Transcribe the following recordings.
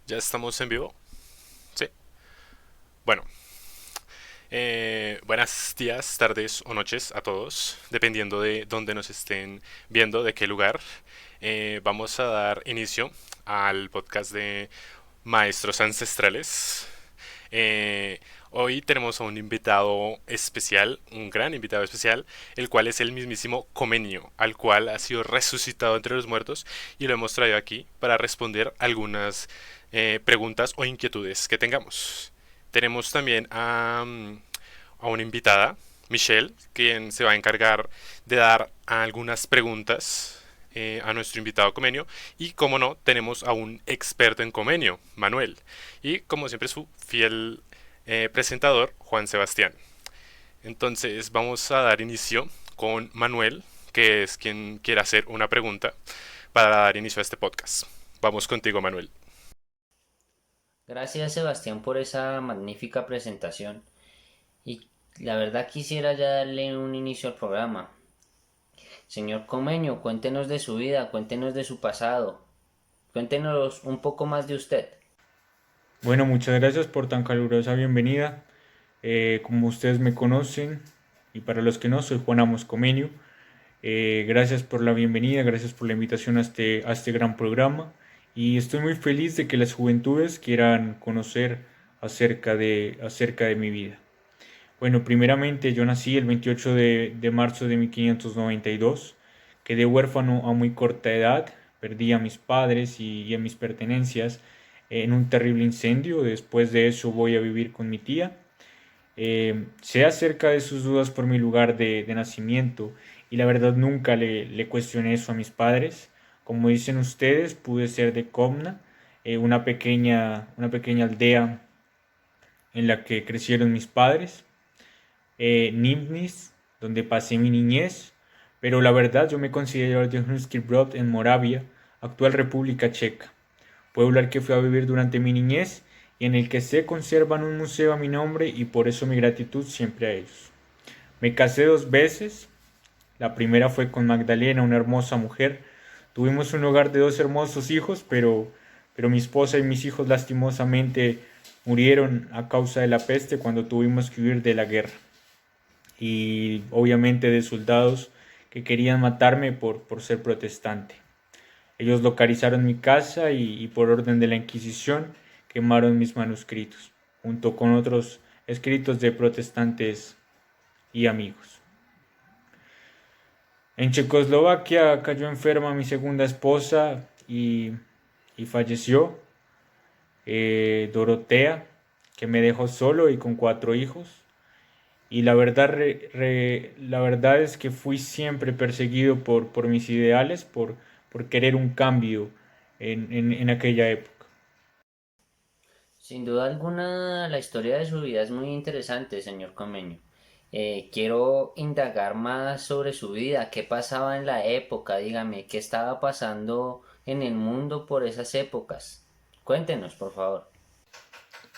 Ya estamos en vivo. Sí. Bueno, buenas días, tardes o noches a todos, dependiendo de dónde nos estén viendo, de qué lugar. Vamos a dar inicio al podcast de Maestros Ancestrales. Eh, Hoy tenemos a un invitado especial, un gran invitado especial, el cual es el mismísimo Comenio, al cual ha sido resucitado entre los muertos y lo hemos traído aquí para responder algunas preguntas o inquietudes que tengamos. Tenemos también a una invitada, Michelle, quien se va a encargar de dar algunas preguntas a nuestro invitado Comenio. Y como no, tenemos a un experto en Comenio, Manuel. Y como siempre, su fiel presentador, Juan Sebastián. Entonces vamos a dar inicio con Manuel, que es quien quiere hacer una pregunta para dar inicio a este podcast. Vamos contigo, Manuel. Gracias Sebastián por esa magnífica presentación y la verdad quisiera ya darle un inicio al programa. Señor Comeño, cuéntenos de su vida, cuéntenos de su pasado, cuéntenos un poco más de usted. Bueno, muchas gracias por tan calurosa bienvenida. Como ustedes me conocen, y para los que no, soy Juan Amos Comenio. Gracias por la bienvenida, gracias por la invitación a este gran programa. Y estoy muy feliz de que las juventudes quieran conocer acerca de mi vida. Bueno, primeramente yo nací el 28 de marzo de 1592. Quedé huérfano a muy corta edad, perdí a mis padres y a mis pertenencias en un terrible incendio. Después de eso voy a vivir con mi tía. Sé acerca de sus dudas por mi lugar de nacimiento y la verdad nunca le cuestioné eso a mis padres. Como dicen ustedes, pude ser de Comna, una pequeña aldea en la que crecieron mis padres. Nimnis, donde pasé mi niñez, pero la verdad yo me considero de Hunski Brod en Moravia, actual República Checa, pueblo al que fui a vivir durante mi niñez y en el que se conservan un museo a mi nombre y por eso mi gratitud siempre a ellos. Me casé dos veces, la primera fue con Magdalena, una hermosa mujer. Tuvimos un hogar de dos hermosos hijos, pero mi esposa y mis hijos lastimosamente murieron a causa de la peste cuando tuvimos que huir de la guerra y obviamente de soldados que querían matarme por ser protestante. Ellos localizaron mi casa y por orden de la Inquisición quemaron mis manuscritos, junto con otros escritos de protestantes y amigos. En Checoslovaquia cayó enferma mi segunda esposa y falleció, Dorotea, que me dejó solo y con cuatro hijos. Y la verdad es que fui siempre perseguido por mis ideales, por querer un cambio en aquella época. Sin duda alguna la historia de su vida es muy interesante, señor Comeño. Quiero indagar más sobre su vida, qué pasaba en la época, dígame, qué estaba pasando en el mundo por esas épocas. Cuéntenos, por favor.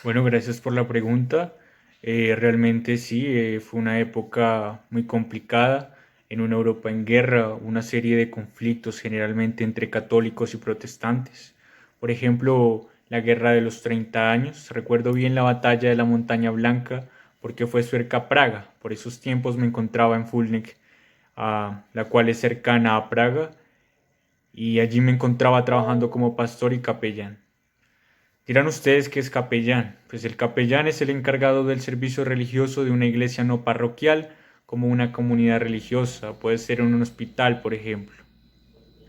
Bueno, gracias por la pregunta. Realmente sí, fue una época muy complicada en una Europa en guerra, una serie de conflictos generalmente entre católicos y protestantes. Por ejemplo, la Guerra de los 30 años. Recuerdo bien la batalla de la Montaña Blanca porque fue cerca a Praga. Por esos tiempos me encontraba en Fulnek, la cual es cercana a Praga, y allí me encontraba trabajando como pastor y capellán. Dirán ustedes que es capellán. Pues el capellán es el encargado del servicio religioso de una iglesia no parroquial, como una comunidad religiosa, puede ser en un hospital, por ejemplo.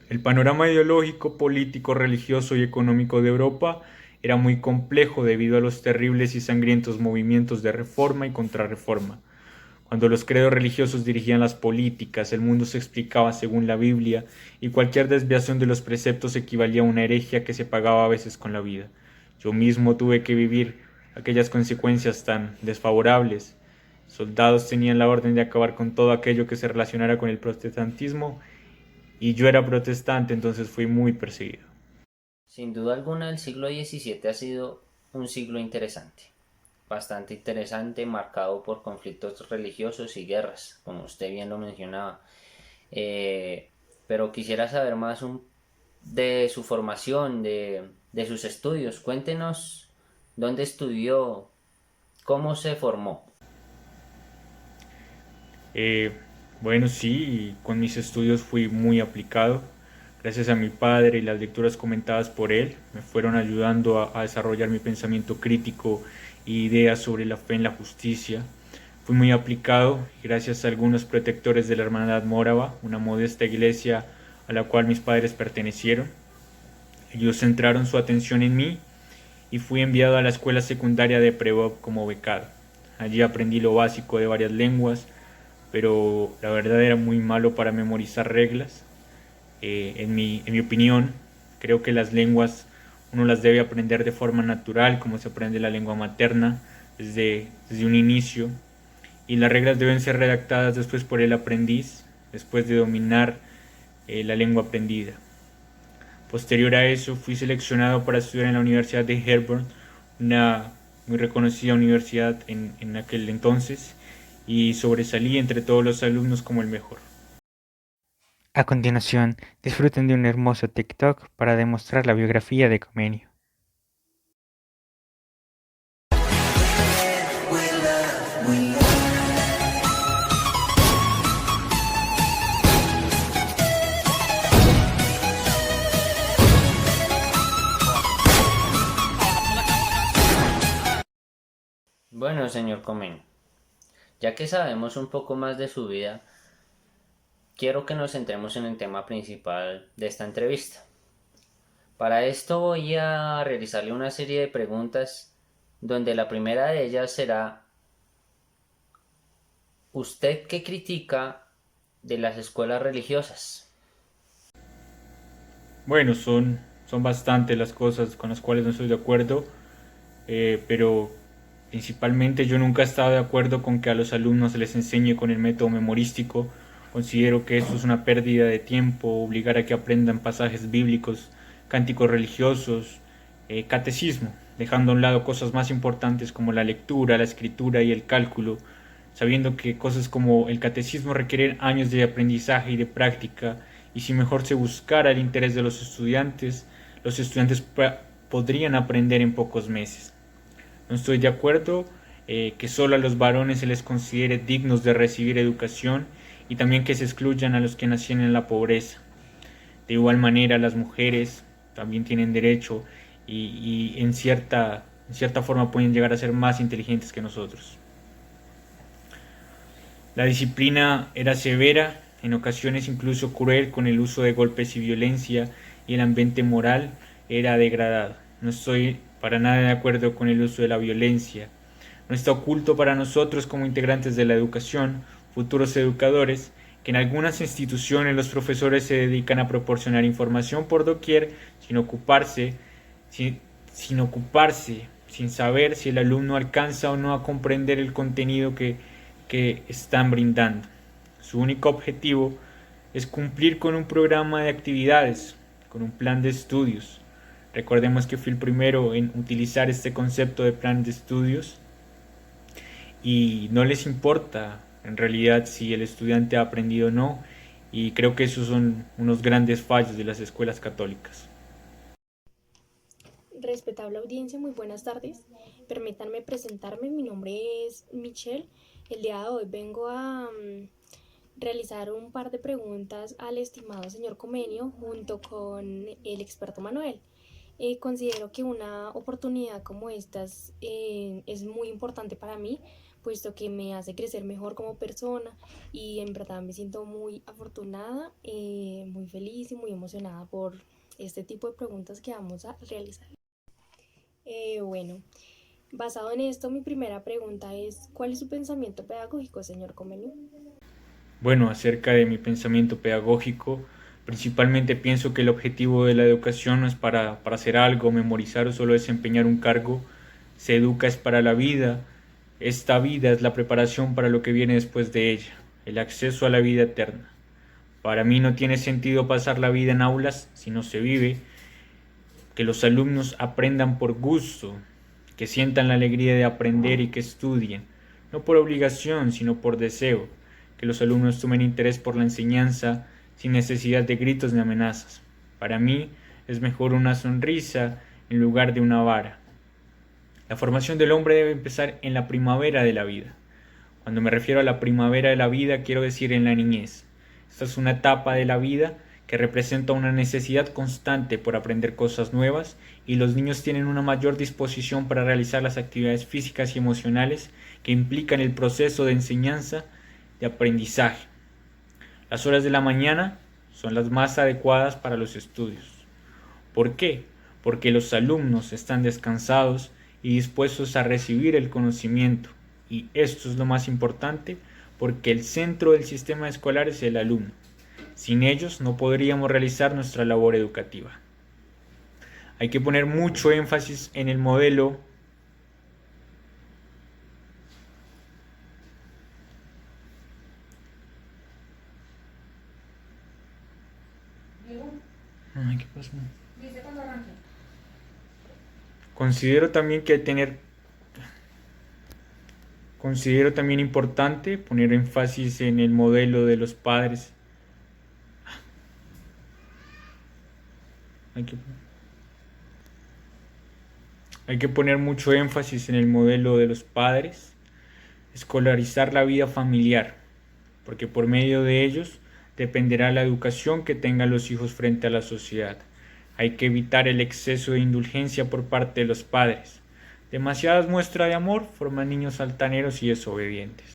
El panorama ideológico, político, religioso y económico de Europa era muy complejo debido a los terribles y sangrientos movimientos de reforma y contrarreforma. Cuando los credos religiosos dirigían las políticas, el mundo se explicaba según la Biblia y cualquier desviación de los preceptos equivalía a una herejía que se pagaba a veces con la vida. Yo mismo tuve que vivir aquellas consecuencias tan desfavorables. Soldados tenían la orden de acabar con todo aquello que se relacionara con el protestantismo y yo era protestante, entonces fui muy perseguido. Sin duda alguna, el siglo XVII ha sido un siglo interesante, bastante interesante, marcado por conflictos religiosos y guerras, como usted bien lo mencionaba. Pero quisiera saber más de su formación, de sus estudios. Cuéntenos dónde estudió, cómo se formó. Eh, bueno, sí, con mis estudios fui muy aplicado. Gracias a mi padre y las lecturas comentadas por él, me fueron ayudando a desarrollar mi pensamiento crítico e ideas sobre la fe en la justicia. Fui muy aplicado y gracias a algunos protectores de la Hermandad Mórava, una modesta iglesia a la cual mis padres pertenecieron. Ellos centraron su atención en mí y fui enviado a la escuela secundaria de Prevov como becado. Allí aprendí lo básico de varias lenguas, pero la verdad era muy malo para memorizar reglas. En mi opinión, creo que las lenguas uno las debe aprender de forma natural, como se aprende la lengua materna, desde un inicio, y las reglas deben ser redactadas después por el aprendiz, después de dominar la lengua aprendida. Posterior a eso, fui seleccionado para estudiar en la Universidad de Hebron, una muy reconocida universidad en aquel entonces, y sobresalí entre todos los alumnos como el mejor. A continuación, disfruten de un hermoso TikTok para demostrar la biografía de Comenio. Bueno, señor Comenio, ya que sabemos un poco más de su vida, quiero que nos centremos en el tema principal de esta entrevista. Para esto voy a realizarle una serie de preguntas donde la primera de ellas será: ¿usted qué critica de las escuelas religiosas? Bueno, son bastantes las cosas con las cuales no estoy de acuerdo, pero principalmente yo nunca he estado de acuerdo con que a los alumnos se les enseñe con el método memorístico. Considero que esto es una pérdida de tiempo, obligar a que aprendan pasajes bíblicos, cánticos religiosos, catecismo, dejando a un lado cosas más importantes como la lectura, la escritura y el cálculo, sabiendo que cosas como el catecismo requieren años de aprendizaje y de práctica, y si mejor se buscara el interés de los estudiantes podrían aprender en pocos meses. No estoy de acuerdo que solo a los varones se les considere dignos de recibir educación y también que se excluyan a los que nacieron en la pobreza. De igual manera, las mujeres también tienen derecho y en cierta forma pueden llegar a ser más inteligentes que nosotros. La disciplina era severa, en ocasiones incluso cruel, con el uso de golpes y violencia, y el ambiente moral era degradado. No estoy para nada de acuerdo con el uso de la violencia. No está oculto para nosotros como integrantes de la educación, futuros educadores, que en algunas instituciones los profesores se dedican a proporcionar información por doquier sin ocuparse, sin saber si el alumno alcanza o no a comprender el contenido que están brindando. Su único objetivo es cumplir con un programa de actividades, con un plan de estudios. Recordemos que fui el primero en utilizar este concepto de plan de estudios y no les importa en realidad si el estudiante ha aprendido o no, y creo que esos son unos grandes fallos de las escuelas católicas. Respetable audiencia, muy buenas tardes. Permítanme presentarme, mi nombre es Michelle. El día de hoy vengo a realizar un par de preguntas al estimado señor Comenio junto con el experto Manuel. Considero que una oportunidad como estas es muy importante para mí, puesto que me hace crecer mejor como persona y en verdad me siento muy afortunada, muy feliz y muy emocionada por este tipo de preguntas que vamos a realizar. Bueno, basado en esto, mi primera pregunta es: ¿cuál es su pensamiento pedagógico, señor Comenio? Bueno, acerca de mi pensamiento pedagógico, principalmente pienso que el objetivo de la educación no es para hacer algo, memorizar o solo desempeñar un cargo. Se educa es para la vida. Esta vida es la preparación para lo que viene después de ella, el acceso a la vida eterna. Para mí no tiene sentido pasar la vida en aulas si no se vive, que los alumnos aprendan por gusto, que sientan la alegría de aprender y que estudien, no por obligación, sino por deseo, que los alumnos tomen interés por la enseñanza sin necesidad de gritos ni amenazas. Para mí es mejor una sonrisa en lugar de una vara. La formación del hombre debe empezar en la primavera de la vida. Cuando me refiero a la primavera de la vida, quiero decir en la niñez. Esta es una etapa de la vida que representa una necesidad constante por aprender cosas nuevas, y los niños tienen una mayor disposición para realizar las actividades físicas y emocionales que implican el proceso de enseñanza de aprendizaje. Las horas de la mañana son las más adecuadas para los estudios. ¿Por qué? Porque los alumnos están descansados y dispuestos a recibir el conocimiento. Y esto es lo más importante, porque el centro del sistema escolar es el alumno. Sin ellos no podríamos realizar nuestra labor educativa. Hay que poner mucho énfasis en el modelo ¿qué pasó? Considero también importante poner énfasis en el modelo de los padres. Hay que poner mucho énfasis en el modelo de los padres, escolarizar la vida familiar, porque por medio de ellos dependerá la educación que tengan los hijos frente a la sociedad. Hay que evitar el exceso de indulgencia por parte de los padres. Demasiadas muestras de amor forman niños altaneros y desobedientes.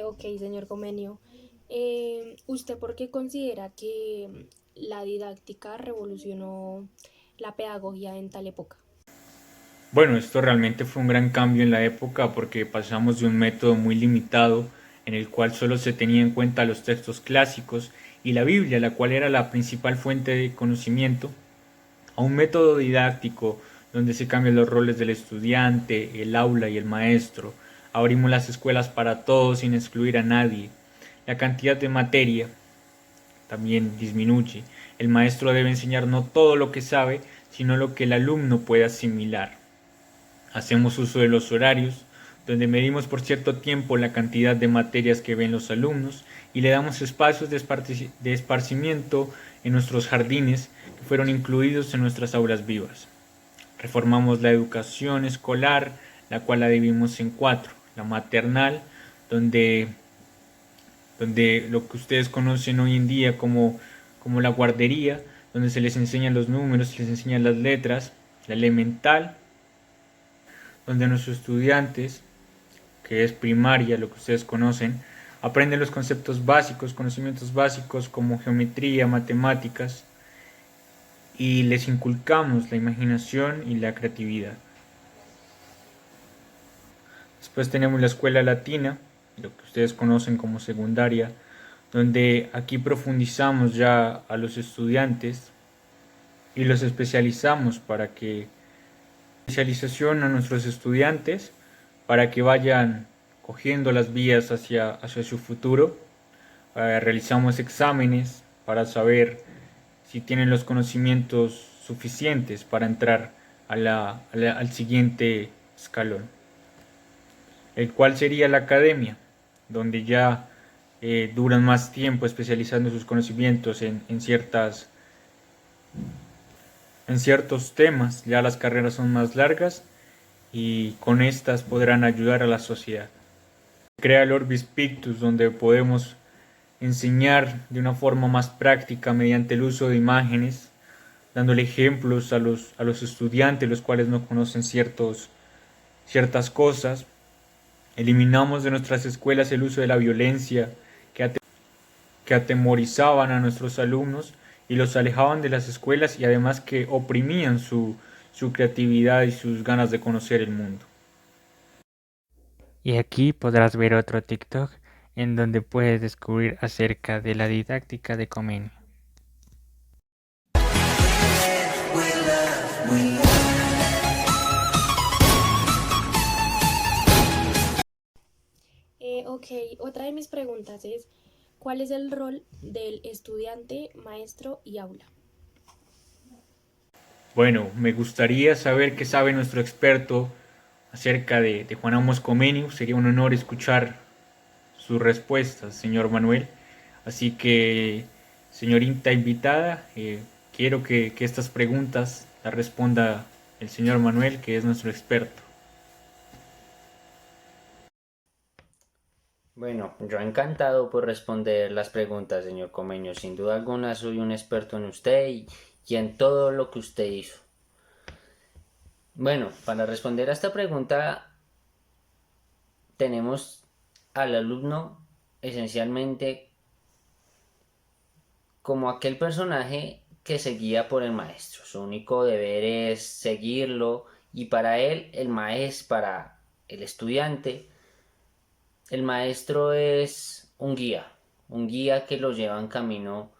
Ok, señor Comenio. ¿Usted por qué considera que la didáctica revolucionó la pedagogía en tal época? Bueno, esto realmente fue un gran cambio en la época, porque pasamos de un método muy limitado en el cual solo se tenía en cuenta los textos clásicos y la Biblia, la cual era la principal fuente de conocimiento, a un método didáctico donde se cambian los roles del estudiante, el aula y el maestro. Abrimos las escuelas para todos sin excluir a nadie. La cantidad de materia también disminuye. El maestro debe enseñar no todo lo que sabe, sino lo que el alumno puede asimilar. Hacemos uso de los horarios, donde medimos por cierto tiempo la cantidad de materias que ven los alumnos y le damos espacios de esparcimiento en nuestros jardines que fueron incluidos en nuestras aulas vivas. Reformamos la educación escolar, la cual la dividimos en 4. La maternal, donde lo que ustedes conocen hoy en día como la guardería, donde se les enseñan los números, se les enseñan las letras. La elemental, donde nuestros estudiantes, que es primaria, lo que ustedes conocen, aprenden los conceptos básicos, conocimientos básicos como geometría, matemáticas, y les inculcamos la imaginación y la creatividad. Después tenemos la escuela latina, lo que ustedes conocen como secundaria, donde aquí profundizamos ya a los estudiantes y los especializamos a nuestros estudiantes para que vayan cogiendo las vías hacia su futuro. Realizamos exámenes para saber si tienen los conocimientos suficientes para entrar al siguiente escalón, el cual sería la academia, donde ya duran más tiempo especializando sus conocimientos en ciertos temas. Ya las carreras son más largas y con estas podrán ayudar a la sociedad. Crea el Orbis Pictus, donde podemos enseñar de una forma más práctica mediante el uso de imágenes, dándole ejemplos a los estudiantes, los cuales no conocen ciertas cosas. Eliminamos de nuestras escuelas el uso de la violencia que atemorizaban a nuestros alumnos y los alejaban de las escuelas, y además que oprimían su creatividad y sus ganas de conocer el mundo. Y aquí podrás ver otro TikTok en donde puedes descubrir acerca de la didáctica de Comenio. Ok, otra de mis preguntas es, ¿Cuál es el rol del estudiante, maestro y aula? Bueno, me gustaría saber qué sabe nuestro experto acerca de Juan Amos Comenius. Sería un honor escuchar sus respuestas, señor Manuel. Así que, señorita invitada, quiero que estas preguntas las responda el señor Manuel, que es nuestro experto. Bueno, yo encantado por responder las preguntas, señor Comeño. Sin duda alguna soy un experto en usted y en todo lo que usted hizo. Bueno, para responder a esta pregunta tenemos al alumno esencialmente como aquel personaje que se guía por el maestro. Su único deber es seguirlo y para él, el maestro, para el estudiante, el maestro es un guía que lo lleva en camino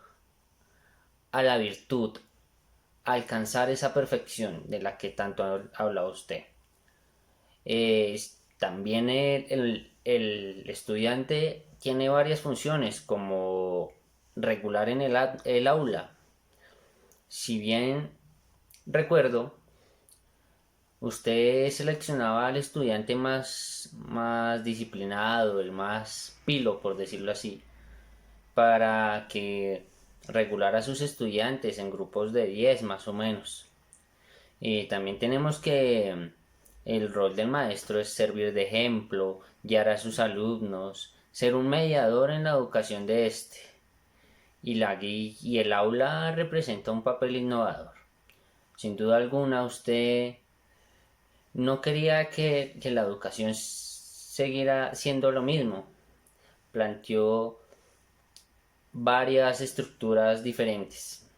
a la virtud, a alcanzar esa perfección de la que tanto ha hablado usted. También el estudiante tiene varias funciones como regular en el aula. Si bien recuerdo, usted seleccionaba al estudiante más disciplinado, el más pilo, por decirlo así, para que regulara a sus estudiantes en grupos de 10 más o menos. Y también tenemos que el rol del maestro es servir de ejemplo, guiar a sus alumnos, ser un mediador en la educación de este. Y el aula representa un papel innovador. Sin duda alguna, usted no quería que la educación siguiera siendo lo mismo. Planteó varias estructuras diferentes,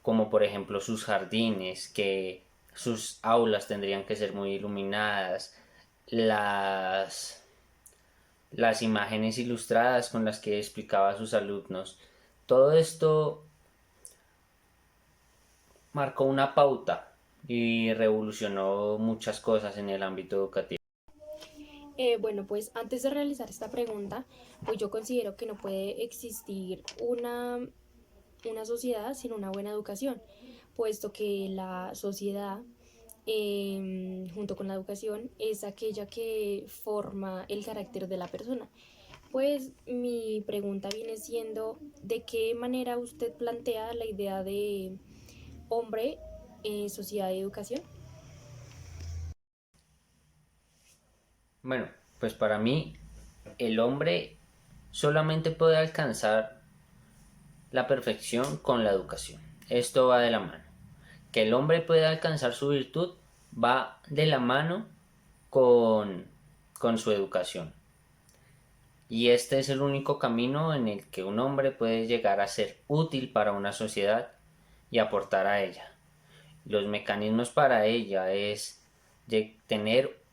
como por ejemplo sus jardines, que sus aulas tendrían que ser muy iluminadas, las imágenes ilustradas con las que explicaba a sus alumnos. Todo esto marcó una pauta y revolucionó muchas cosas en el ámbito educativo. Bueno, pues antes de realizar esta pregunta, pues yo considero que no puede existir una sociedad sin una buena educación, puesto que la sociedad, junto con la educación, es aquella que forma el carácter de la persona. Pues mi pregunta viene siendo, ¿de qué manera usted plantea la idea de hombre, sociedad y educación? Bueno, pues para mí el hombre solamente puede alcanzar la perfección con la educación. Esto va de la mano. Que el hombre pueda alcanzar su virtud va de la mano con, con su educación. Y este es el único camino en el que un hombre puede llegar a ser útil para una sociedad y aportar a ella. Los mecanismos para ella es tener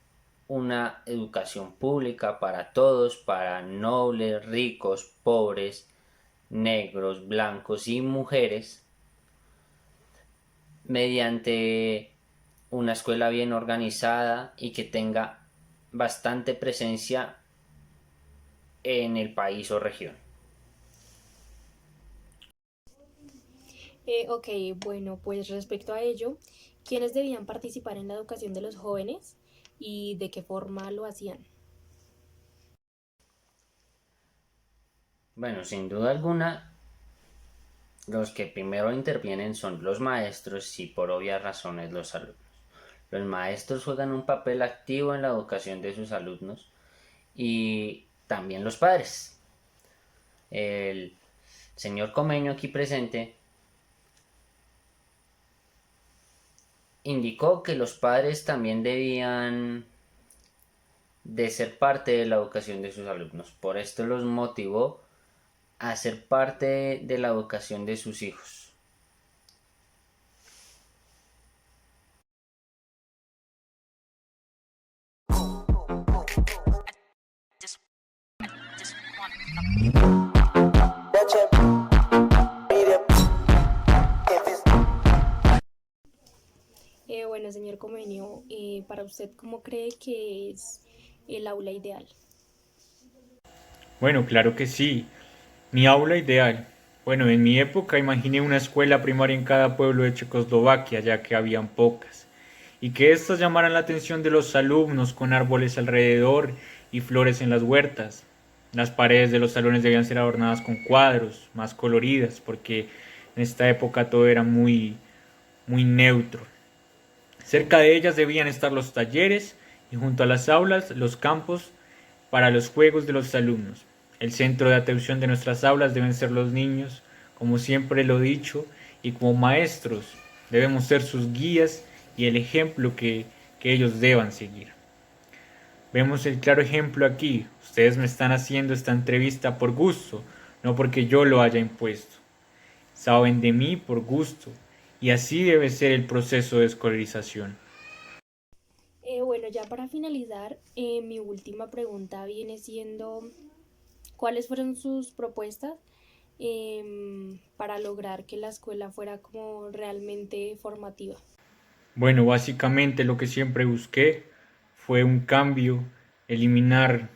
una educación pública para todos, para nobles, ricos, pobres, negros, blancos y mujeres, mediante una escuela bien organizada y que tenga bastante presencia en el país o región. Ok, bueno, pues respecto a ello, ¿quiénes debían participar en la educación de los jóvenes y de qué forma lo hacían? Bueno, sin duda alguna, los que primero intervienen son los maestros y por obvias razones los alumnos. Los maestros juegan un papel activo en la educación de sus alumnos y también los padres. El señor Comeño aquí presente indicó que los padres también debían de ser parte de la educación de sus alumnos. Por esto los motivó a ser parte de la educación de sus hijos. Bueno, señor Comenio, para usted, ¿cómo cree que es el aula ideal? Bueno, claro que sí. Mi aula ideal. Bueno, en mi época imaginé una escuela primaria en cada pueblo de Checoslovaquia, ya que habían pocas, y que éstas llamaran la atención de los alumnos con árboles alrededor y flores en las huertas. Las paredes de los salones debían ser adornadas con cuadros, más coloridas, porque en esta época todo era muy neutro. Cerca de ellas debían estar los talleres y junto a las aulas los campos para los juegos de los alumnos. El centro de atención de nuestras aulas deben ser los niños, como siempre lo he dicho, y como maestros debemos ser sus guías y el ejemplo que ellos deban seguir. Vemos el claro ejemplo aquí. Ustedes me están haciendo esta entrevista por gusto, no porque yo lo haya impuesto. Saben de mí por gusto, y así debe ser el proceso de escolarización. Bueno, ya para finalizar, mi última pregunta viene siendo, ¿cuáles fueron sus propuestas para lograr que la escuela fuera como realmente formativa? Bueno, básicamente lo que siempre busqué fue un cambio, eliminar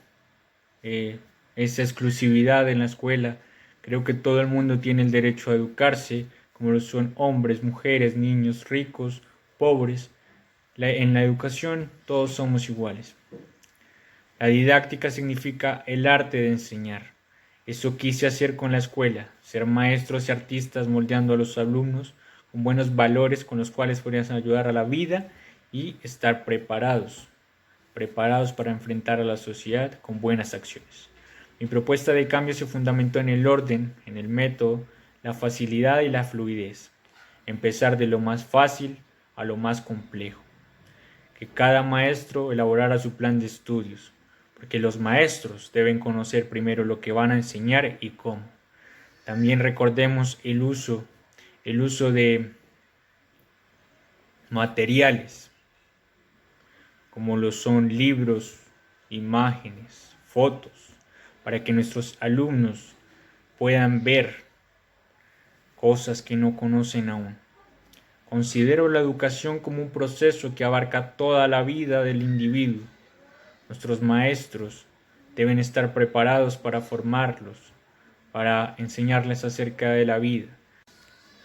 eh, esa exclusividad en la escuela. Creo que todo el mundo tiene el derecho a educarse, como lo son hombres, mujeres, niños, ricos, pobres. En la educación todos somos iguales. La didáctica significa el arte de enseñar. Eso quise hacer con la escuela, ser maestros y artistas moldeando a los alumnos con buenos valores con los cuales podrían ayudar a la vida y estar preparados para enfrentar a la sociedad con buenas acciones. Mi propuesta de cambio se fundamentó en el orden, en el método, la facilidad y la fluidez. Empezar de lo más fácil a lo más complejo. Que cada maestro elaborara su plan de estudios, porque los maestros deben conocer primero lo que van a enseñar y cómo. También recordemos el uso de materiales, como lo son libros, imágenes, fotos, para que nuestros alumnos puedan ver cosas que no conocen aún. Considero la educación como un proceso que abarca toda la vida del individuo. Nuestros maestros deben estar preparados para formarlos, para enseñarles acerca de la vida.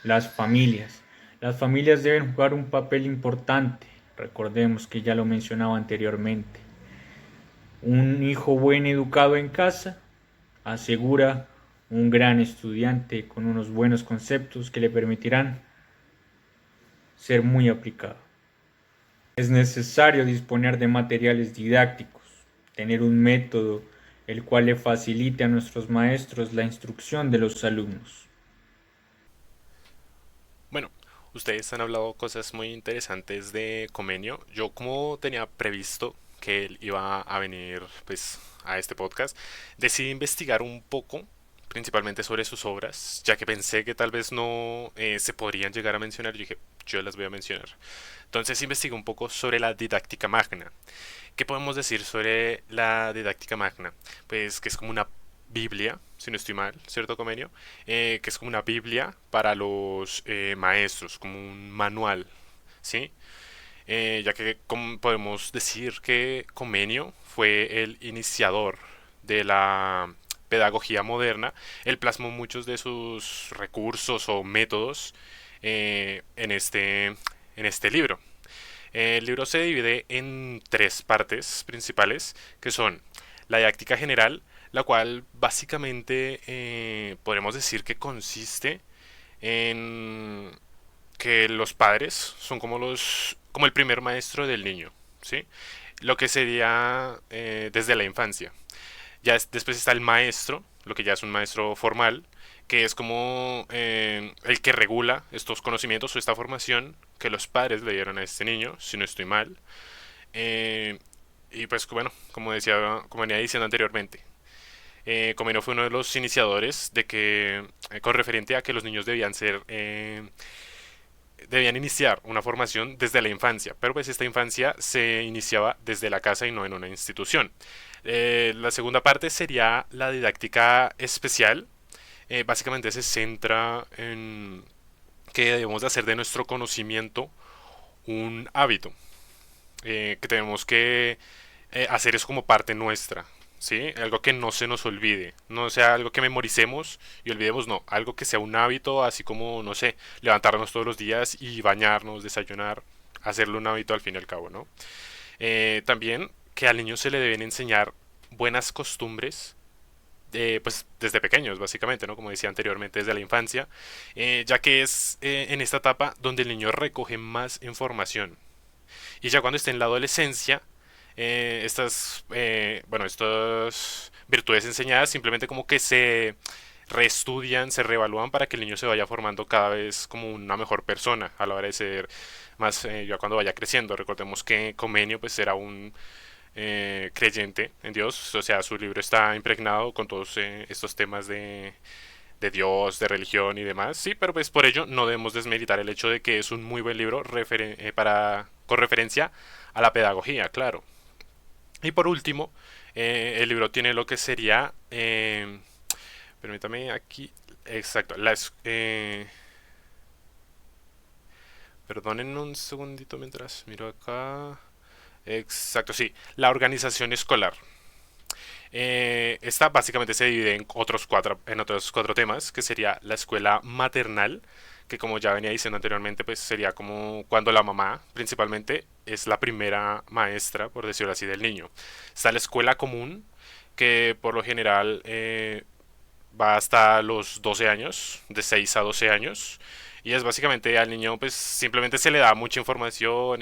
Las familias. Las familias deben jugar un papel importante. Recordemos que ya lo mencionaba anteriormente. Un hijo buen educado en casa asegura un gran estudiante con unos buenos conceptos que le permitirán ser muy aplicado. Es necesario disponer de materiales didácticos, tener un método el cual le facilite a nuestros maestros la instrucción de los alumnos. Bueno, ustedes han hablado cosas muy interesantes de Comenio. Yo como tenía previsto que él iba a venir pues a este podcast, decidí investigar un poco, principalmente sobre sus obras, ya que pensé que tal vez no se podrían llegar a mencionar. Yo dije, yo las voy a mencionar. Entonces investigué un poco sobre la didáctica magna. ¿Qué podemos decir sobre la didáctica magna? Pues que es como una Biblia, si no estoy mal, ¿cierto, Comenio? Que es como una Biblia para los maestros, como un manual, ¿sí? Ya que podemos decir que Comenio fue el iniciador de la pedagogía moderna. Él plasmó muchos de sus recursos o métodos en este libro. El libro se divide en tres partes principales, que son la didáctica general, la cual básicamente podemos decir que consiste en que los padres son como el primer maestro del niño, ¿sí? Lo que sería desde la infancia. Después está el maestro, lo que ya es un maestro formal, que es como el que regula estos conocimientos o esta formación que los padres le dieron a este niño, si no estoy mal. Eh, y pues bueno, como venía diciendo anteriormente, Comeno fue uno de los iniciadores de que, con referente a que los niños debían iniciar una formación desde la infancia, pero pues esta infancia se iniciaba desde la casa y no en una institución. La segunda parte sería la didáctica especial. Básicamente se centra en que debemos de hacer de nuestro conocimiento un hábito que tenemos que hacer es como parte nuestra, ¿sí? Algo que no se nos olvide, no sea algo que memoricemos y olvidemos, no, algo que sea un hábito, así como, no sé, levantarnos todos los días y bañarnos, desayunar, hacerlo un hábito al fin y al cabo, ¿no? También que al niño se le deben enseñar buenas costumbres, pues desde pequeños, básicamente, ¿no? Como decía anteriormente, desde la infancia, ya que es en esta etapa donde el niño recoge más información. Y ya cuando esté en la adolescencia, estas virtudes enseñadas simplemente como que se reestudian, se reevalúan para que el niño se vaya formando cada vez como una mejor persona a la hora de ser más, ya cuando vaya creciendo. Recordemos que Comenio pues era un creyente en Dios, o sea, su libro está impregnado con todos estos temas de Dios, de religión y demás. Sí, pero pues por ello no debemos desmeritar el hecho de que es un muy buen libro con referencia a la pedagogía, claro. Y por último, el libro tiene lo que sería, permítame aquí, exacto, perdonen un segundito mientras miro acá. Exacto, sí, la organización escolar. Esta básicamente se divide en otros cuatro temas, que sería la escuela maternal, que como ya venía diciendo anteriormente, pues sería como cuando la mamá principalmente es la primera maestra, por decirlo así, del niño. Está la escuela común, que por lo general va hasta los 12 años, de 6 a 12 años. Y es básicamente al niño, pues simplemente se le da mucha información,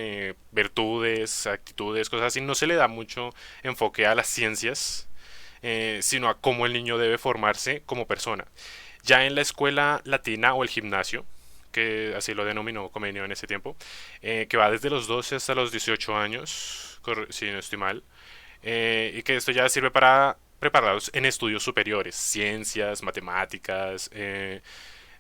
virtudes, actitudes, cosas así. No se le da mucho enfoque a las ciencias, sino a cómo el niño debe formarse como persona. Ya en la escuela latina o el gimnasio, que así lo denominó Comenio en ese tiempo, que va desde los 12 hasta los 18 años, si no estoy mal, y que esto ya sirve para prepararlos en estudios superiores, ciencias, matemáticas,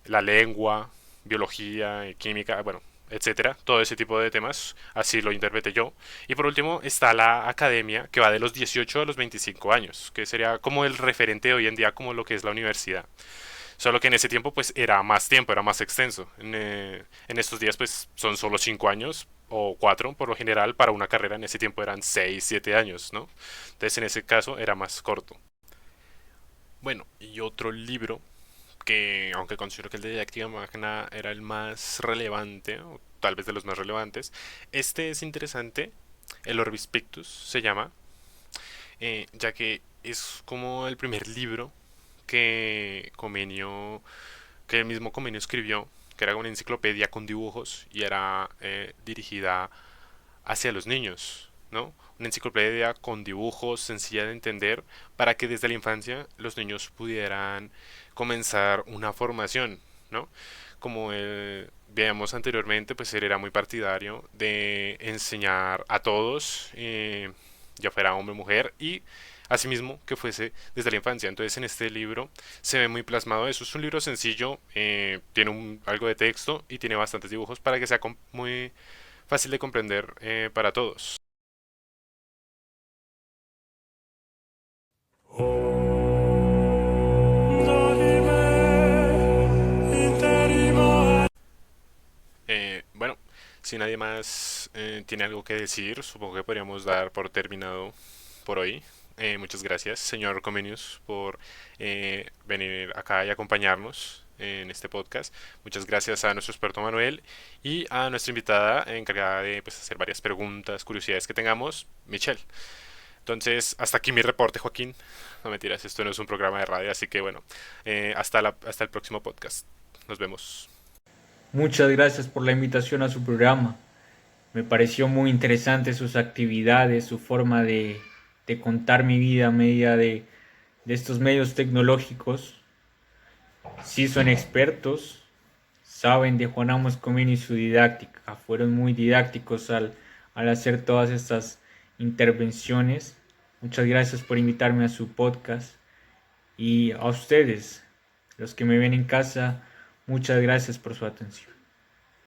la lengua, biología, química, bueno, etcétera, todo ese tipo de temas, así lo interpreté yo. Y por último está la academia, que va de los 18 a los 25 años, que sería como el referente de hoy en día como lo que es la universidad. Solo que en ese tiempo pues era más tiempo, era más extenso. En estos días pues son solo 5 años o 4 por lo general para una carrera. En ese tiempo eran 6 7 años, ¿no? Entonces en ese caso era más corto. Bueno, y otro libro que, aunque considero que el de Didáctica Magna era el más relevante, o tal vez de los más relevantes, este es interesante. El Orbis Pictus se llama, ya que es como el primer libro que Comenio, que el mismo Comenio escribió, que era una enciclopedia con dibujos y era dirigida hacia los niños, ¿no? Una enciclopedia con dibujos sencilla de entender para que desde la infancia los niños pudieran comenzar una formación, ¿no? Como veíamos anteriormente, pues él era muy partidario de enseñar a todos, ya fuera hombre o mujer, y asimismo que fuese desde la infancia. Entonces en este libro se ve muy plasmado eso. Es un libro sencillo, tiene algo de texto y tiene bastantes dibujos para que sea muy fácil de comprender para todos. Bueno, si nadie más tiene algo que decir, supongo que podríamos dar por terminado por hoy. Muchas gracias, señor Comenius, por venir acá y acompañarnos en este podcast. Muchas gracias a nuestro experto Manuel y a nuestra invitada encargada de pues, hacer varias preguntas, curiosidades que tengamos, Michelle. Entonces, hasta aquí mi reporte, Joaquín. No mentiras, esto no es un programa de radio, así que bueno, hasta el próximo podcast. Nos vemos. Muchas gracias por la invitación a su programa. Me pareció muy interesante sus actividades, su forma de contar mi vida a medida de estos medios tecnológicos. Sí son expertos, saben de Juan Amos Comini y su didáctica. Fueron muy didácticos al hacer todas estas intervenciones. Muchas gracias por invitarme a su podcast. Y a ustedes, los que me ven en casa, muchas gracias por su atención.